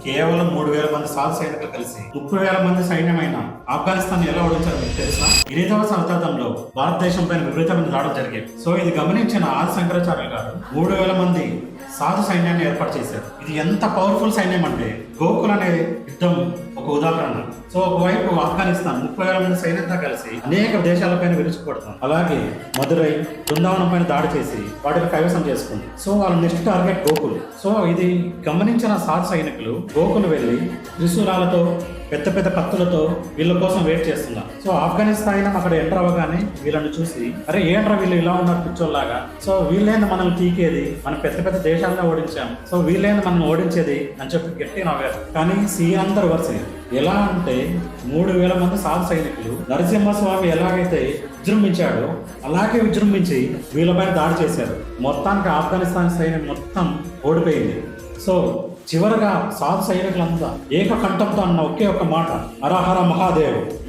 కేవలం 3,000 మంది సాధు సైనికులు కలిసి 30,000 మంది సైన్యమైన ఆఫ్ఘనిస్తాన్ ఎలా ఓడించారో మీకు తెలుసా? 8వ శతాబ్దంలో భారతదేశం పైన విపరీతమైన దాడులు జరిగాయి. సో ఇది గమనించిన ఆది శంకరాచార్యులు గారు 3,000 మంది సాధు సైన్యాన్ని ఏర్పాటు చేశారు. ఇది ఎంత పవర్ఫుల్ సైన్యం అంటే గోకుల్ అనే యుద్ధం ఒక ఉదాహరణ. సో ఒకవైపు ఆఫ్ఘనిస్తాన్ 30,000 మంది సైన్యంతో కలిసి అనేక దేశాలపైన విరుచుకుపడుతుంది. అలాగే మదురై, బృందావనం పైన దాడి చేసి వాటిని కైవసం చేసుకుంది. సో వాళ్ళ నెక్స్ట్ టార్గెట్ గోకుల్. సో ఇది గమనించిన సాధు సైనికులు గోకుల్ వెళ్ళి త్రిశూలాలతో పెద్ద పెద్ద కత్తులతో వీళ్ళ కోసం వెయిట్ చేస్తున్నారు. సో ఆఫ్ఘనిస్తాన్ అక్కడ ఎంటర్ అవ్వగానే వీళ్ళని చూసి అరే ఏంట్రా వీళ్ళు ఇలా ఉన్నారు పిచ్చోల్లాగా, సో వీళ్ళేంది మనల్ని పీకేది, మనం పెద్ద పెద్ద దేశాలను ఓడించాం, సో వీళ్ళేంది మనం ఓడించేది అని చెప్పి గట్టి నవ్వారు. కానీ సీన్ అందరు వరుస ఎలా అంటే 3,000 మంది సాధు సైనికులు నరసింహస్వామి ఎలాగైతే విజృంభించాడో అలాగే విజృంభించి వీళ్ళపైన దాడి చేశారు. మొత్తానికి ఆఫ్ఘనిస్తాన్ సైన్యం మొత్తం ఓడిపోయింది. సో చివరగా సాధు సైనికులంతా ఏకకంఠంతో అన్న ఒకే ఒక మాట, హర హర మహాదేవ్.